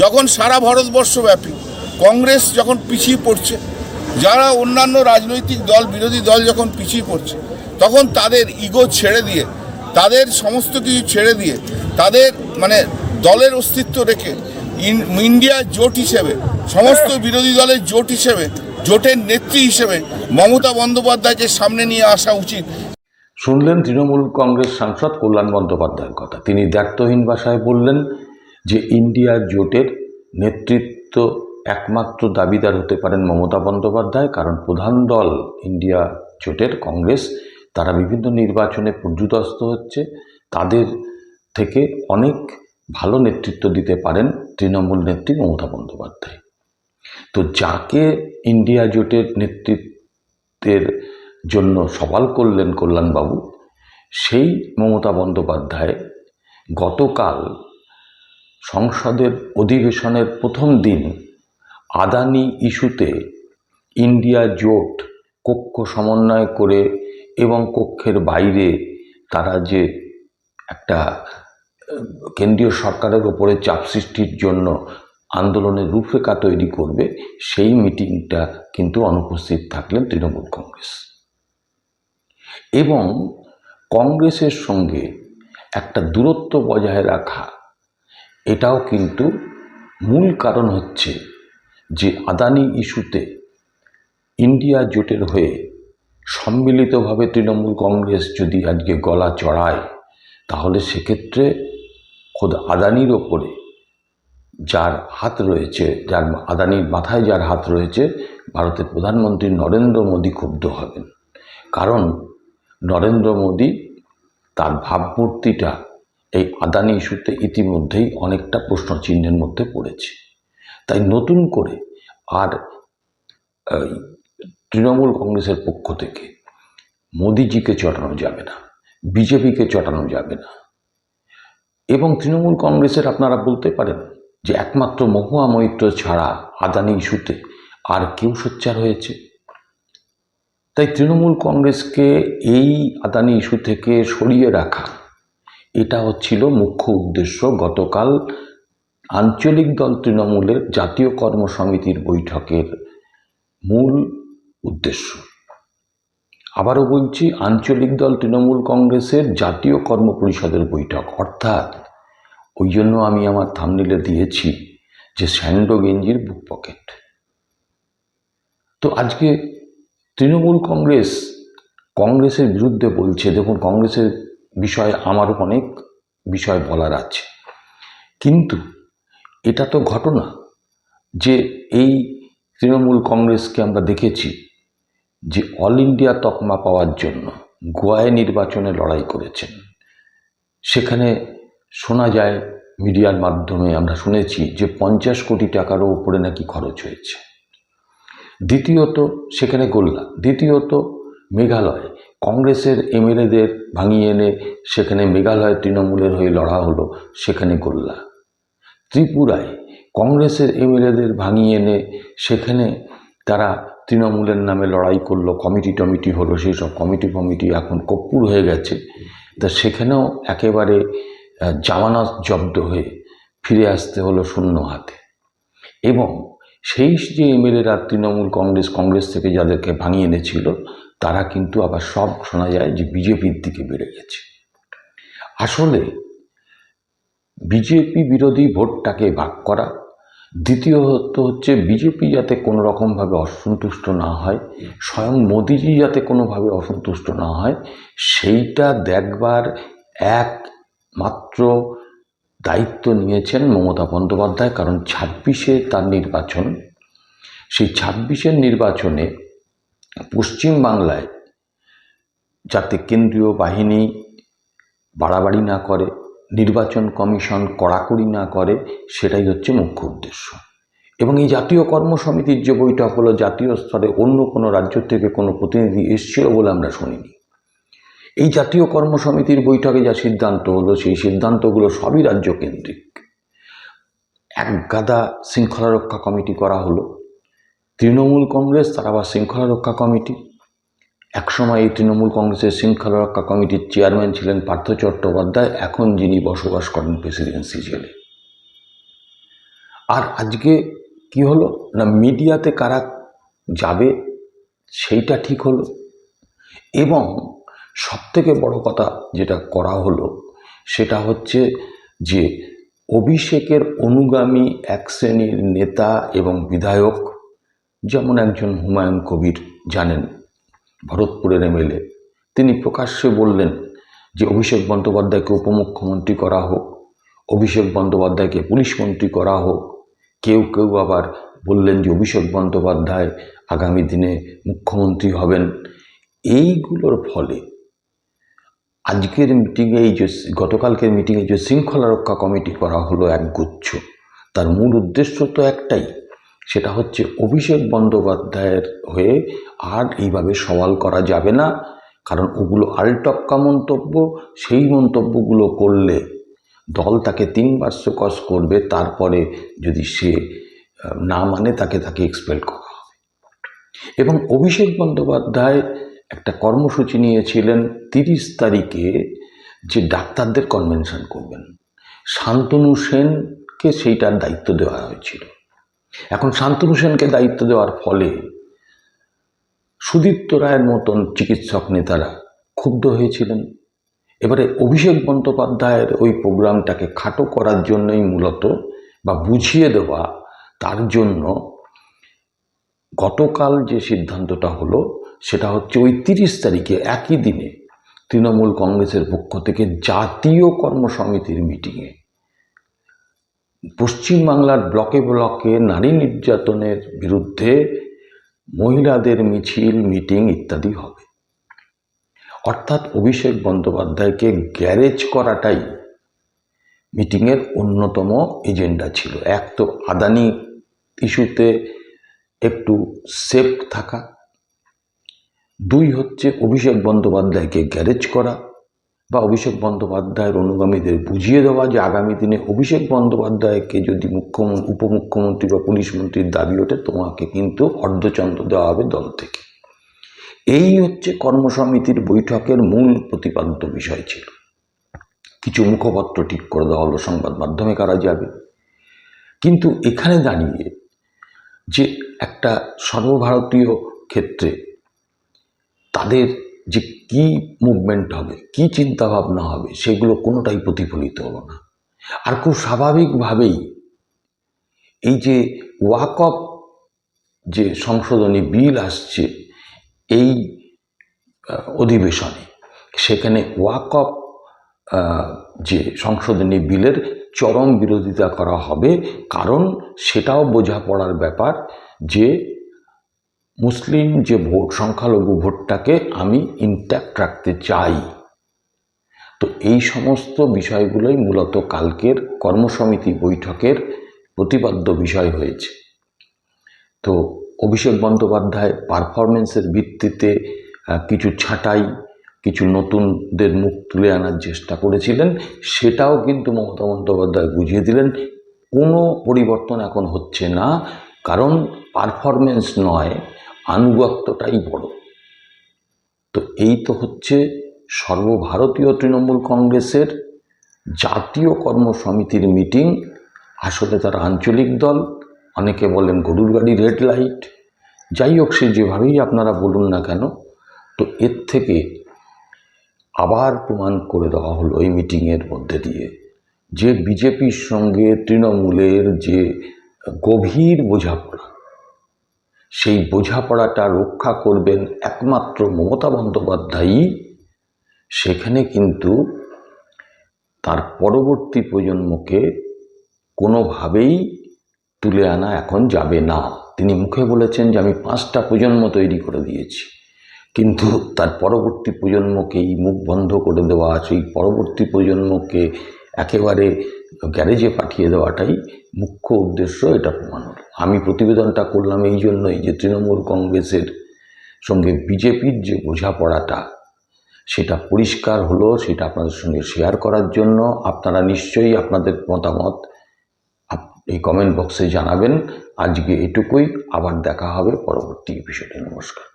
যখন সারা ভারতবর্ষব্যাপী কংগ্রেস যখন পিছিয়ে পড়ছে, যারা অন্যান্য রাজনৈতিক দল বিরোধী দল যখন পিছিয়ে পড়ছে, তখন তাদের ইগো ছেড়ে দিয়ে, তাদের সমস্ত কিছু ছেড়ে দিয়ে, তাদের দলের অস্তিত্ব রেখে ইন্ডিয়া জোট হিসেবে, সমস্ত বিরোধী দলের জোট হিসেবে, জোটের নেত্রী হিসেবে মমতা বন্দ্যোপাধ্যায়কে সামনে নিয়ে আসা উচিত। শুনলেন তৃণমূল কংগ্রেস সাংসদ কল্যাণ বন্দ্যোপাধ্যায়ের কথা। তিনি দ্ব্যর্থহীন ভাষায় বললেন যে ইন্ডিয়া জোটের নেতৃত্ব একমাত্র দাবিদার হতে পারেন মমতা বন্দ্যোপাধ্যায়, কারণ প্রধান দল ইন্ডিয়া জোটের কংগ্রেস, তারা বিভিন্ন নির্বাচনে পর্যুদস্ত হচ্ছে, তাদের থেকে অনেক ভালো নেতৃত্ব দিতে পারেন তৃণমূল নেত্রী মমতা বন্দ্যোপাধ্যায়। তো যাকে ইন্ডিয়া জোটের নেতৃত্বের জন্য সওয়াল করলেন কল্যাণবাবু, সেই মমতা বন্দ্যোপাধ্যায় গতকাল সংসদের অধিবেশনের প্রথম দিন আদানি ইস্যুতে ইন্ডিয়া জোট কক্ষ সমন্বয় করে এবং কক্ষের বাইরে তারা যে একটা কেন্দ্রীয় সরকারের ওপরে চাপ সৃষ্টির জন্য আন্দোলনের রূপরেখা তৈরি করবে, সেই মিটিংটা কিন্তু অনুপস্থিত থাকলেন তৃণমূল কংগ্রেস। এবং কংগ্রেসের সঙ্গে একটা দূরত্ব বজায় রাখা, এটাও কিন্তু মূল কারণ হচ্ছে যে আদানি ইস্যুতে ইন্ডিয়া জোটের হয়ে সম্মিলিতভাবে তৃণমূল কংগ্রেস যদি আজকে গলা চড়ায়, তাহলে সেক্ষেত্রে খোদ আদানির ওপরে যার হাত রয়েছে, যার আদানির মাথায় যার হাত রয়েছে, ভারতের প্রধানমন্ত্রী নরেন্দ্র মোদী ক্ষুব্ধ হবেন। কারণ নরেন্দ্র মোদী তার ভাবমূর্তিটা এই আদানি ইস্যুতে ইতিমধ্যেই অনেকটা প্রশ্নচিহ্নের মধ্যে পড়েছে। তাই নতুন করে আর তৃণমূল কংগ্রেসের পক্ষ থেকে মোদিজিকে চটানো যাবে না, বিজেপিকে চটানো যাবে না। এবং তৃণমূল কংগ্রেসের আপনারা বলতে পারেন যে একমাত্র মহুয়া মৈত্র ছাড়া আদানি ইস্যুতে আর কেউ সোচ্চার হয়েছে। তাই তৃণমূল কংগ্রেসকে এই আদানি ইস্যু থেকে সরিয়ে রাখা, এটা হচ্ছিল মুখ্য উদ্দেশ্য গতকাল আঞ্চলিক দল তৃণমূলের জাতীয় কর্মসমিতির বৈঠকের মূল উদ্দেশ্য। আবারও বলছি, আঞ্চলিক দল তৃণমূল কংগ্রেসের জাতীয় কর্ম পরিষদের বৈঠক, অর্থাৎ ওই জন্য আমি আমার থাম্বনেইলে দিয়েছি যে স্যান্ডো গেঞ্জির বুক পকেট। তো আজকে তৃণমূল কংগ্রেসের বিরুদ্ধে বলছে। দেখুন, কংগ্রেসের বিষয়ে আমারও অনেক বিষয় বলার আছে, কিন্তু এটা তো ঘটনা যে এই তৃণমূল কংগ্রেসকে আমরা দেখেছি যে অল ইন্ডিয়া তকমা পাওয়ার জন্য গোয়ায় নির্বাচনে লড়াই করেছেন। সেখানে শোনা যায়, মিডিয়ার মাধ্যমে আমরা শুনেছি যে 50 কোটি টাকারও উপরে নাকি খরচ হয়েছে। দ্বিতীয়ত সেখানে গোল্লা। দ্বিতীয়ত মেঘালয় কংগ্রেসের এমএলএদের ভাঙিয়ে এনে সেখানে মেঘালয় তৃণমূলের হয়ে লড়া হলো, সেখানে গোল্লা। ত্রিপুরায় কংগ্রেসের এমএলএদের ভাঙিয়ে এনে সেখানে তারা তৃণমূলের নামে লড়াই করলো, কমিটি হলো, সেই সব কমিটি এখন কপ্পুর হয়ে গেছে। তা সেখানেও একেবারে জামানত জব্দ হয়ে ফিরে আসতে হলো শূন্য হাতে। এবং সেই যে এমএলএরা তৃণমূল কংগ্রেস থেকে যাদেরকে ভাঙিয়ে এনেছিল, তারা কিন্তু আবার সব শোনা যায় যে বিজেপির দিকে বেড়ে গেছে। আসলে বিজেপি বিরোধী ভোটটাকে ভাগ করা, দ্বিতীয়ত হচ্ছে বিজেপি যাতে কোনো রকমভাবে অসন্তুষ্ট না হয়, স্বয়ং মোদিজি যাতে কোনোভাবে অসন্তুষ্ট না হয়, সেইটা দেখবার একমাত্র দায়িত্ব নিয়েছেন মমতা বন্দ্যোপাধ্যায়। কারণ 26-এ তার নির্বাচন। সেই 26-এর নির্বাচনে পশ্চিমবাংলায় যাতে কেন্দ্রীয় বাহিনী বাড়াবাড়ি না করে, নির্বাচন কমিশন কড়াকড়ি না করে, সেটাই হচ্ছে মুখ্য উদ্দেশ্য। এবং এই জাতীয় কর্মসমিতির যে বৈঠক হলো, জাতীয় স্তরে অন্য কোনো রাজ্য থেকে কোনো প্রতিনিধি এসেছিল বলে আমরা শুনিনি। এই জাতীয় কর্মসমিতির বৈঠকে যা সিদ্ধান্ত হলো, সেই সিদ্ধান্তগুলো সবই রাজ্যকেন্দ্রিক। এক গাদা শৃঙ্খলা রক্ষা কমিটি করা হলো। তৃণমূল কংগ্রেস, তার আবার শৃঙ্খলা রক্ষা কমিটি। একসময় এই তৃণমূল কংগ্রেসের শৃঙ্খলা রক্ষা কমিটির চেয়ারম্যান ছিলেন পার্থ চট্টোপাধ্যায়, এখন যিনি বসবাস করেন প্রেসিডেন্সি জেলে। আর আজকে কি হলো না, মিডিয়াতে কারা যাবে সেইটা ঠিক হলো, এবং সবথেকে বড় কথা যেটা করা হলো সেটা হচ্ছে যে অভিষেকের অনুগামী এক শ্রেণীর নেতা এবং বিধায়ক, যেমন একজন হুমায়ুন কবির, জানেন ভরতপুরের এমএলএ, তিনি প্রকাশ্যে বললেন যে অভিষেক বন্দ্যোপাধ্যায়কে উপমুখ্যমন্ত্রী করা হোক, অভিষেক বন্দ্যোপাধ্যায়কে পুলিশ মন্ত্রী করা হোক। কেউ কেউ আবার বললেন যে অভিষেক বন্দ্যোপাধ্যায় আগামী দিনে মুখ্যমন্ত্রী হবেন। এইগুলোর ফলে আজকের মিটিংয়ে, এই যে গতকালকের মিটিংয়ে যে শৃঙ্খলা রক্ষা কমিটি করা হলো একগুচ্ছ, তার মূল উদ্দেশ্য তো একটাই, সেটা হচ্ছে অভিষেক বন্দ্যোপাধ্যায়ের হয়ে আর এইভাবে সওয়াল করা যাবে না, কারণ ওগুলো আলটপকা মন্তব্য। সেই মন্তব্যগুলো করলে দল তাকে 3 বার শোকজ করবে, তারপরে যদি সে না মানে তাকে এক্সপেল করা হবে। এবং অভিষেক বন্দ্যোপাধ্যায় একটা কর্মসূচি নিয়েছিলেন 30 তারিখে, যে ডাক্তারদের কনভেনশন করবেন। শান্তনু সেনকে সেইটার দায়িত্ব দেওয়া হয়েছিল। এখন শান্তনু সেনকে দায়িত্ব দেওয়ার ফলে সুদীপ্ত রায়ের মতন চিকিৎসক নেতারা ক্ষুব্ধ হয়েছিলেন। এবারে অভিষেক বন্দ্যোপাধ্যায়ের ওই প্রোগ্রামটাকে খাটো করার জন্যই মূলত, বা বুঝিয়ে দেওয়া, তার জন্য গতকাল যে সিদ্ধান্তটা হলো সেটা হচ্ছে ওই 30 তারিখে একই দিনে তৃণমূল কংগ্রেসের পক্ষ থেকে জাতীয় কর্মসমিতির মিটিংয়ে পশ্চিমবাংলার ব্লকে ব্লকে নারী নির্যাতনের বিরুদ্ধে মহিলাদের মিছিল, মিটিং ইত্যাদি হবে। অর্থাৎ অভিষেক বন্দ্যোপাধ্যায়কে গ্যারেজ করাটাই মিটিংয়ের অন্যতম এজেন্ডা ছিল। এক তো আদানি ইস্যুতে একটু সেফ থাকা, 2 হচ্ছে অভিষেক বন্দ্যোপাধ্যায়কে গ্যারেজ করা, বা অভিষেক বন্দ্যোপাধ্যায়ের অনুগামীদের বুঝিয়ে দেওয়া যে আগামী দিনে অভিষেক বন্দ্যোপাধ্যায়কে যদি উপমুখ্যমন্ত্রী বা পুলিশ মন্ত্রীর দাবি ওঠে, তোমাকে কিন্তু অর্ধচন্দ্র দেওয়া হবে দল থেকে। এই হচ্ছে কর্মসমিতির বৈঠকের মূল প্রতিপাদ্য বিষয় ছিল। কিছু মুখপত্র ঠিক করে দেওয়া হলো সংবাদ মাধ্যমে কারা যাবে। কিন্তু এখানে দাঁড়িয়ে যে একটা সর্বভারতীয় ক্ষেত্রে তাদের যে কি মুভমেন্ট হবে, কি চিন্তাভাবনা হবে, সেগুলো কোনোটাই প্রতিফলিত হলো না। আর খুব স্বাভাবিকভাবেই এই যে ওয়াকফ যে সংশোধনী বিল আসছে এই অধিবেশনে, সেখানে ওয়াকফ যে সংশোধনী বিলের চরম বিরোধিতা করা হবে, কারণ সেটাও বোঝাপড়ার ব্যাপার যে মুসলিম যে ভোট, সংখ্যালঘু ভোটটাকে আমি ইনট্যাক্ট রাখতে চাই। তো এই সমস্ত বিষয়গুলোই মূলত কালকের কর্মসমিতি বৈঠকের প্রতিপাদ্য বিষয় হয়েছে। তো অভিষেক বন্দ্যোপাধ্যায় পারফরমেন্সের ভিত্তিতে কিছু ছাঁটাই, কিছু নতুনদের মুখ তুলে আনার চেষ্টা করেছিলেন, সেটাও কিন্তু মমতা বন্দ্যোপাধ্যায় বুঝিয়ে দিলেন কোনো পরিবর্তন এখন হচ্ছে না, কারণ পারফরমেন্স নয়, আনুগত্যটাই বড়। তো এই তো হচ্ছে সর্বভারতীয় তৃণমূল কংগ্রেসের জাতীয় কর্মসমিতির মিটিং। আসলে তারা আঞ্চলিক দল, অনেকে বলেন গরুর গাড়ি রেড লাইট, যাই হোক সে যেভাবেই আপনারা বলুন না কেন। তো এর থেকে আবার প্রমাণ করে দেওয়া হলো এই মিটিংয়ের মধ্যে দিয়ে যে বিজেপির সঙ্গে তৃণমূলের যে গভীর বোঝাপড়া, সেই বোঝাপড়াটা রক্ষা করবেন একমাত্র মমতা বন্দ্যোপাধ্যায়ই। সেখানে কিন্তু তার পরবর্তী প্রজন্মকে কোনোভাবেই তুলে আনা এখন যাবে না। তিনি মুখে বলেছেন যে আমি 5টা প্রজন্ম তৈরি করে দিয়েছি, কিন্তু তার পরবর্তী প্রজন্মকেই মুখ বন্ধ করে দেওয়া, সেই পরবর্তী প্রজন্মকে একেবারে গ্যারেজে পাঠিয়ে দেওয়াটাই মুখ্য উদ্দেশ্য। এটা প্রমাণ হল। আমি প্রতিবেদনটা করলাম এই জন্যই যে তৃণমূল কংগ্রেসের সঙ্গে বিজেপির যে বোঝাপড়াটা সেটা পরিষ্কার হলো, সেটা আপনাদের সঙ্গে শেয়ার করার জন্য। আপনারা নিশ্চয়ই আপনাদের মতামত এই কমেন্ট বক্সে জানাবেন। আজকে এটুকুই, আবার দেখা হবে পরবর্তী এপিসোডে। নমস্কার।